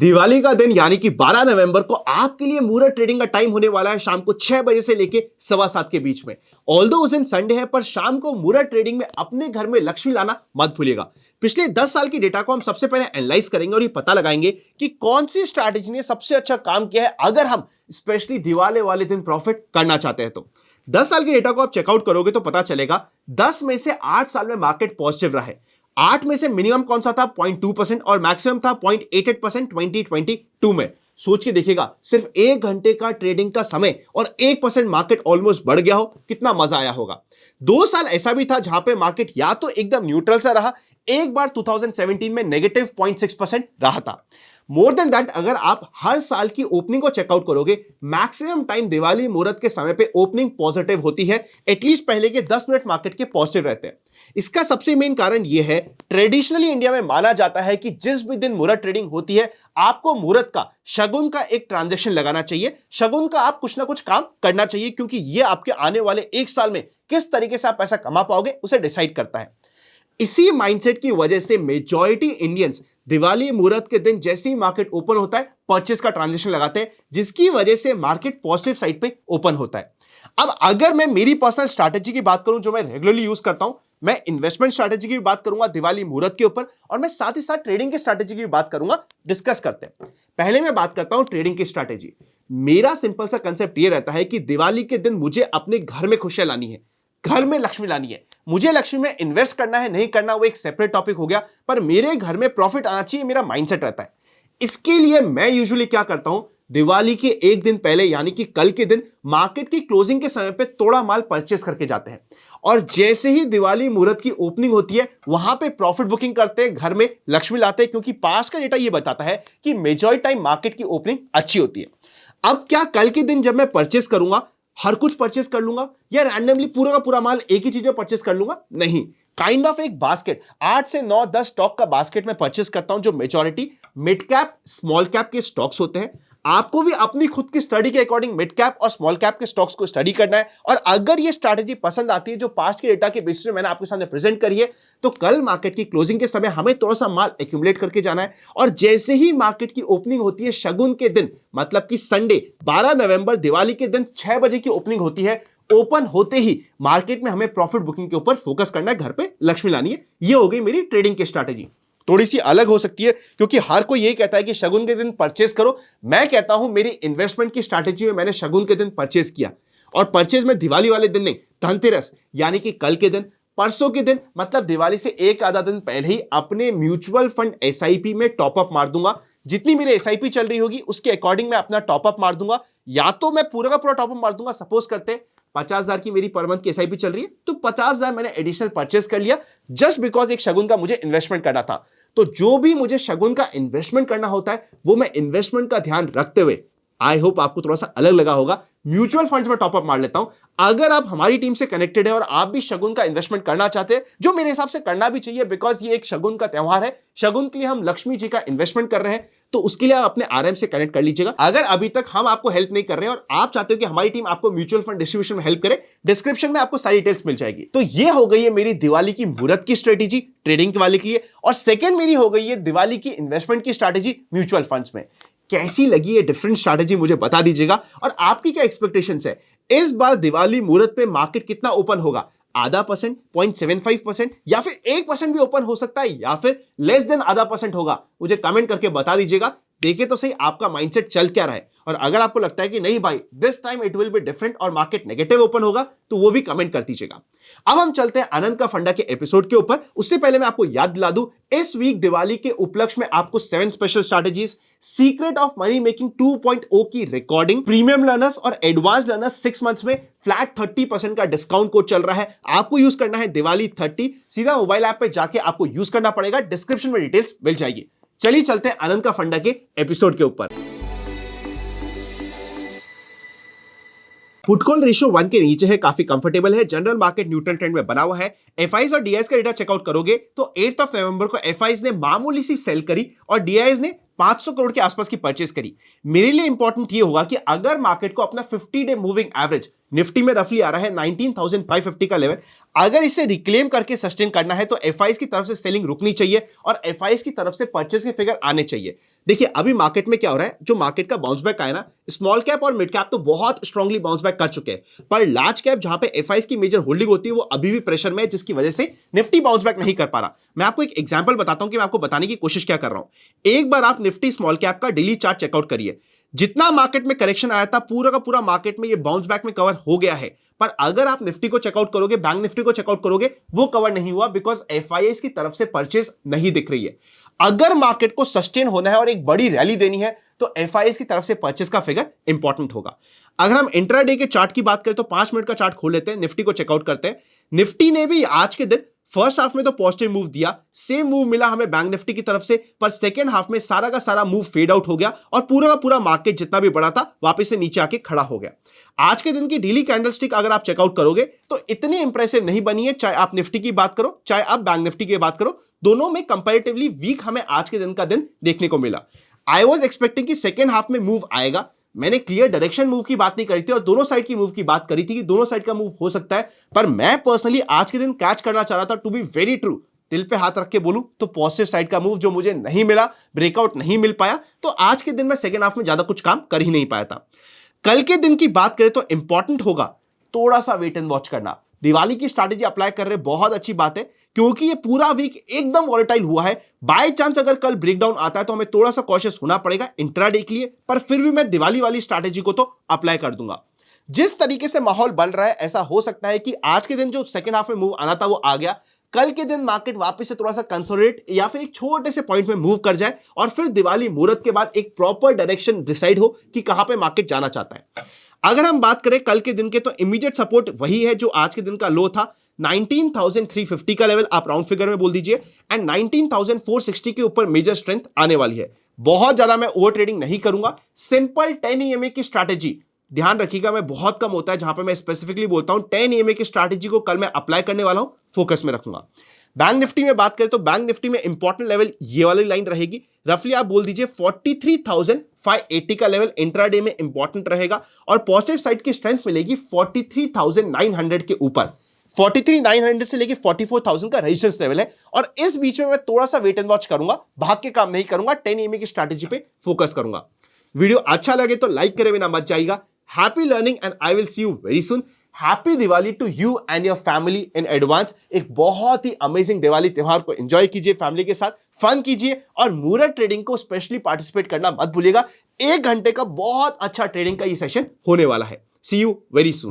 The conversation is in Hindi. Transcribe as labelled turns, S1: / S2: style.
S1: दिवाली का दिन यानी कि 12 नवंबर को आपके लिए मुहूर्त ट्रेडिंग का टाइम होने वाला है शाम को 6 बजे से लेके 7:15 के बीच में। ऑल्दो उस दिन संडे है, पर शाम को मुहूर्त ट्रेडिंग में अपने घर में लक्ष्मी लाना मत भूलिएगा। पिछले 10 साल की डेटा को हम सबसे पहले एनालाइज करेंगे और ये पता लगाएंगे कि कौन सी स्ट्रैटेजी ने सबसे अच्छा काम किया है, अगर हम स्पेशली दिवाली वाले दिन प्रॉफिट करना चाहते हैं तो। 10 साल के डेटा को आप चेकआउट करोगे तो पता चलेगा 10 में से 8 साल में मार्केट पॉजिटिव रहा है। 8 में से मिनिमम कौन सा था 0.2% और मैक्सिमम था 0.88% 2022 में। सोच के देखिएगा, सिर्फ 1 घंटे का ट्रेडिंग का समय और 1% मार्केट ऑलमोस्ट बढ़ गया हो, कितना मजा आया होगा। 2 साल ऐसा भी था जहां पे मार्केट या तो एकदम न्यूट्रल सा रहा, एक बार 2017 में नेगेटिव 0.6% रहा था। मोर देन दैट, अगर आप हर साल की ओपनिंग को चेकआउट करोगे, मैक्सिमम टाइम दिवाली मुहूर्त के समय पे ओपनिंग पॉजिटिव होती है। एटलीस्ट पहले के 10 मिनट मार्केट के पॉजिटिव रहते हैं। इसका सबसे मेन कारण यह है, ट्रेडिशनली इंडिया में माना जाता है कि जिस भी दिन मुहूर्त ट्रेडिंग होती है, आपको मुहूर्त का शगुन का एक ट्रांजैक्शन लगाना चाहिए। शगुन का आप कुछ ना कुछ काम करना चाहिए, क्योंकि यह आपके आने वाले 1 साल में किस तरीके से आप पैसा कमा पाओगे उसे डिसाइड करता है। इसी माइंडसेट की वजह से मेजॉरिटी इंडियंस दिवाली मुहूर्त के दिन जैसे ही मार्केट ओपन होता है परचेस का ट्रांजैक्शन लगाते हैं, जिसकी वजह से मार्केट पॉजिटिव साइड पे ओपन होता है। अब अगर मैं मेरी पर्सनल स्ट्रैटेजी की बात करूं जो मैं रेगुलरली यूज करता हूं, मैं इन्वेस्टमेंट स्ट्रैटेजी की भी बात करूंगा दिवाली मुहूर्त के ऊपर, और मैं साथ ही साथ ट्रेडिंग की स्ट्रैटेजी की भी बात करूंगा। डिस्कस करते हैं। पहले मैं बात करता हूं ट्रेडिंग की स्ट्रैटेजी। मेरा सिंपल सा कंसेप्ट यह रहता है कि दिवाली के दिन मुझे अपने घर में खुशियां लानी है, घर में लक्ष्मी लानी है। मुझे लक्ष्मी में इन्वेस्ट करना है नहीं करना वो एक सेपरेट टॉपिक हो गया, पर मेरे घर में प्रॉफिट आना चाहिए, मेरा माइंडसेट रहता है। इसके लिए मैं यूजुअली क्या करता हूं, दिवाली के एक दिन पहले यानी कि कल के दिन मार्केट की क्लोजिंग के समय पे थोड़ा माल परचेस करके जाते हैं, और जैसे ही दिवाली मुहूर्त की ओपनिंग होती है वहां पे प्रॉफिट बुकिंग करते हैं, घर में लक्ष्मी लाते हैं, क्योंकि पास का डेटा ये बताता है कि मेजॉरिटी टाइम मार्केट की ओपनिंग अच्छी होती है। अब क्या कल के दिन जब मैं परचेस करूंगा हर कुछ परचेस कर लूंगा, या रैंडमली पूरा का पूरा माल एक ही चीज में परचेस कर लूंगा? नहीं, काइंड ऑफ एक बास्केट, 8 से 9 10 स्टॉक का बास्केट में परचेस करता हूं, जो majority mid cap small cap के स्टॉक्स होते हैं। आपको भी अपनी खुद की स्टडी के अकॉर्डिंग मिड कैप और स्मॉल कैप के स्टॉक्स को स्टडी करना है, और अगर ये स्ट्रैटेजी पसंद आती है जो पास्ट के डेटा के बेसिस पे मैंने आपके सामने प्रेजेंट करी है, तो कल मार्केट की क्लोजिंग के समय हमें थोड़ा सा माल एक्यूमुलेट करके जाना है, और जैसे ही मार्केट की ओपनिंग होती है शगुन के दिन, मतलब कि संडे 12 नवंबर दिवाली के दिन 6 बजे की ओपनिंग होती है, ओपन होते ही मार्केट में हमें प्रॉफिट बुकिंग के ऊपर फोकस करना है, घर पे लक्ष्मी लानी है। ये हो गई मेरी ट्रेडिंग की स्ट्रैटेजी। थोड़ी सी अलग हो सकती है, क्योंकि हर कोई यही कहता है कि शगुन के दिन परचेस करो। मैं कहता हूं मेरी इन्वेस्टमेंट की स्ट्रैटेजी में मैंने शगुन के दिन परचेस किया, और परचेस में दिवाली वाले दिन नहीं, धनतेरस यानी कि कल के दिन, परसों के दिन, मतलब दिवाली से एक आधा दिन पहले ही अपने म्यूचुअल फंड एसआईपी में टॉपअप मार दूंगा। जितनी मेरी एसआईपी चल रही होगी उसके अकॉर्डिंग मैं अपना टॉपअप मार दूंगा, या तो मैं पूरा का पूरा टॉपअप मार दूंगा। सपोज करते 50,000 की मेरी पर मंथ की एसआईपी चल रही है, तो 50,000 मैंने एडिशनल परचेस कर लिया, जस्ट बिकॉज एक शगुन का मुझे इन्वेस्टमेंट करना था। तो जो भी मुझे शगुन का इन्वेस्टमेंट करना होता है वो मैं इन्वेस्टमेंट का ध्यान रखते हुए, आई होप आपको थोड़ा सा अलग लगा होगा, म्यूचुअल फंड्स में टॉपअप मार लेता हूं। अगर आप हमारी टीम से कनेक्टेड है और आप भी शगुन का इन्वेस्टमेंट करना चाहते हैं, जो मेरे हिसाब से करना भी चाहिए, बिकॉज ये एक शगुन का त्यौहार है, शगुन के लिए हम लक्ष्मी जी का इन्वेस्टमेंट कर रहे हैं, तो उसके लिए आप अपने आरएम से कनेक्ट कर लीजिएगा। अगर अभी तक हम आपको हेल्प नहीं कर रहे हैं और आप चाहते हो कि हमारी टीम आपको म्यूचुअल फंड डिस्ट्रीब्यूशन में हेल्प करे, डिस्क्रिप्शन में आपको सारी डिटेल्स मिल जाएगी। तो ये हो गई है मेरी दिवाली की मुहूर्त की स्ट्रेटेजी ट्रेडिंग वाले के लिए, और सेकंड मेरी हो गई है दिवाली की इन्वेस्टमेंट की स्ट्रैटेजी म्यूचुअल फंड्स में। कैसी लगी ये डिफरेंट स्ट्रैटेजी मुझे बता दीजिएगा, और आपकी क्या एक्सपेक्टेशंस है इस बार दिवाली मुहूर्त पे मार्केट कितना ओपन होगा? आधा परसेंट, 0.75%, या फिर 1% भी ओपन हो सकता है, या फिर लेस देन आधा परसेंट होगा? मुझे कमेंट करके बता दीजिएगा। देखिए तो सही आपका माइंडसेट चल क्या रहा है, और अगर आपको लगता है कि नहीं भाई this time it will be different और मार्केट नेगेटिव ओपन होगा, तो वो भी कमेंट कर दीजिएगा। अब हम चलते हैं आनंद का फंडा के एपिसोड के ऊपर। उससे पहले मैं आपको याद दिला दूं, इस वीक दिवाली के उपलक्ष्य में आपको 7 special strategies, secret of money making 2.0 की रिकॉर्डिंग, प्रीमियम लर्नर्स और एडवांस लर्नर्स 6 मंथ्स में फ्लैट 30% का डिस्काउंट कोड चल रहा है। आपको यूज करना है दिवाली 30, सीधा मोबाइल ऐप पे जाके आपको यूज करना पड़ेगा, डिस्क्रिप्शन में डिटेल्स मिल जाएगी। चलिए चलते हैं आनंद का फंडा के एपिसोड के ऊपर। पुट कॉल रेशियो 1 के नीचे है, काफी कंफर्टेबल है, जनरल मार्केट न्यूट्रल ट्रेंड में बना हुआ है। एफआईज और डीआईज का डेटा चेकआउट करोगे तो 8 नवंबर को एफआईज ने मामूली सी सेल करी और डीआईज ने 500 करोड़ के आसपास की परचेस करी। मेरे लिए इंपॉर्टेंट ये होगा कि अगर मार्केट को अपना 50 डे मूविंग एवरेज निफ्टी में रफली आ रहा है 19,550 का लेवल। अगर इसे रिक्लेम करके सस्टेन करना है तो एफआईज की तरफ से सेलिंग रुकनी चाहिए और एफआईज की तरफ से परचेस के फिगर आने चाहिए। देखिए अभी मार्केट में क्या हो रहा है, जो मार्केट का बाउंस बैक आया ना, स्मॉल कैप और मिड कैप तो बहुत स्ट्रांगली बाउंस बैक कर चुके हैं, पर लार्ज कैप जहां पे एफआईज की मेजर होल्डिंग होती है वो अभी भी प्रेशर में है, जिसकी वजह से निफ्टी बाउंस बैक नहीं कर पा रहा। मैं आपको एक एग्जांपल बताता हूं कि मैं आपको बताने की कोशिश क्या कर रहा हूं। एक बार आप निफ्टी स्मॉल कैप का डेली चार्ट चेकआउट करिए। जितना मार्केट में करेक्शन आया था पूरा का पूरा मार्केट में ये बाउंस बैक में कवर हो गया है, पर अगर आप निफ्टी को चेकआउट करोगे, बैंक निफ्टी को चेकआउट करोगे, वो कवर नहीं हुआ बिकॉज एफआईआई की तरफ से परचेज नहीं दिख रही है। अगर मार्केट को सस्टेन होना है और एक बड़ी रैली देनी है तो एफआईआई की तरफ से परचेज का फिगर इंपॉर्टेंट होगा। अगर हम इंट्राडे के चार्ट की बात करें तो 5 मिनट का चार्ट खोल लेते हैं, निफ्टी को चेकआउट करते हैं। निफ्टी ने भी आज के दिन फर्स्ट हाफ में तो पॉजिटिव मूव दिया, सेम मूव मिला हमें बैंक निफ्टी की तरफ से, पर सेकेंड हाफ में सारा का सारा मूव फेड आउट हो गया और पूरा का पूरा मार्केट जितना भी बड़ा था वापस से नीचे आके खड़ा हो गया। आज के दिन की डेली कैंडलस्टिक अगर आप चेकआउट करोगे तो इतनी इंप्रेसिव नहीं बनी है, चाहे आप निफ्टी की बात करो चाहे आप बैंक निफ्टी की बात करो, दोनों में कंपैरेटिवली वीक हमें आज के दिन का दिन देखने को मिला। आई वॉज एक्सपेक्टिंग कि सेकेंड हाफ में मूव आएगा। मैंने क्लियर डायरेक्शन मूव की बात नहीं करी थी और दोनों साइड की मूव की बात करी थी कि दोनों साइड का मूव हो सकता है, पर मैं पर्सनली आज के दिन कैच करना चाह रहा था। टू बी वेरी ट्रू, दिल पे हाथ रख के बोलूं तो पॉजिटिव साइड का मूव जो मुझे नहीं मिला, ब्रेकआउट नहीं मिल पाया, तो आज के दिन मैं सेकेंड हाफ में ज्यादा कुछ काम कर ही नहीं पाया था। कल के दिन की बात करें तो इंपॉर्टेंट होगा थोड़ा सा वेट एंड वॉच करना। दिवाली की स्ट्रैटेजी अप्लाई कर रहे बहुत अच्छी बात है, क्योंकि ये पूरा वीक एकदम वॉलेटाइल हुआ है। बाय चांस अगर कल ब्रेकडाउन आता है तो हमें थोड़ा सा कॉशियस होना पड़ेगा इंट्राडे के लिए, पर फिर भी मैं दिवाली वाली स्ट्रैटेजी को तो अप्लाई कर दूंगा। जिस तरीके से माहौल बन रहा है ऐसा हो सकता है कि आज के दिन जो सेकंड हाफ में मूव आना था वो आ गया, कल के दिन मार्केट वापस से थोड़ा सा कंसोलिडेट या फिर एक छोटे से पॉइंट में मूव कर जाए और फिर दिवाली मुहूर्त के बाद एक प्रॉपर डायरेक्शन डिसाइड हो कि कहां पे मार्केट जाना चाहता है। अगर हम बात करें कल के दिन के तो इमीडिएट सपोर्ट वही है जो आज के दिन का लो था, 19,350 का लेवल आप राउंड फिगर में बोल दीजिए, एंड 19,460 के ऊपर मेजर स्ट्रेंथ आने वाली है। बहुत ज्यादा मैं ओवर ट्रेडिंग नहीं करूंगा, सिंपल 10 EMA की स्ट्रैटेजी ध्यान रखिएगा, मैं बहुत कम होता है जहां पे मैं स्पेसिफिकली बोलता हूं 10 EMA की स्ट्रैटेजी को कल मैं अप्लाई करने वाला हूं, फोकस में रखूंगा। बैंक निफ्टी में बात करें तो बैंक निफ्टी में इंपॉर्टेंट लेवल ये वाली लाइन रहेगी, रफली आप बोल दीजिए 43,580 का लेवल इंट्राडे में इंपॉर्टेंट रहेगा और पॉजिटिव साइड की स्ट्रेंथ मिलेगी 43,900 के ऊपर। 43,900 से लेके 44,000 का रेजिस्टेंस लेवल है और इस बीच में मैं थोड़ा सा वेट एंड वॉच करूंगा, भाग के काम नहीं करूंगा, 10 EMA की स्ट्रैटेजी पे फोकस करूंगा। वीडियो अच्छा लगे तो लाइक करे बिना मत जाइएगा। Happy learning and I will see you very soon. Happy Diwali to you and your family in advance. एक बहुत ही अमेजिंग दिवाली त्योहार को एंजॉय कीजिए, फैमिली के साथ फन कीजिए और मुहूर्त ट्रेडिंग को स्पेशली पार्टिसिपेट करना मत भूलिएगा। 1 घंटे का बहुत अच्छा ट्रेडिंग का ये सेशन होने वाला है। सी यू वेरी सुन।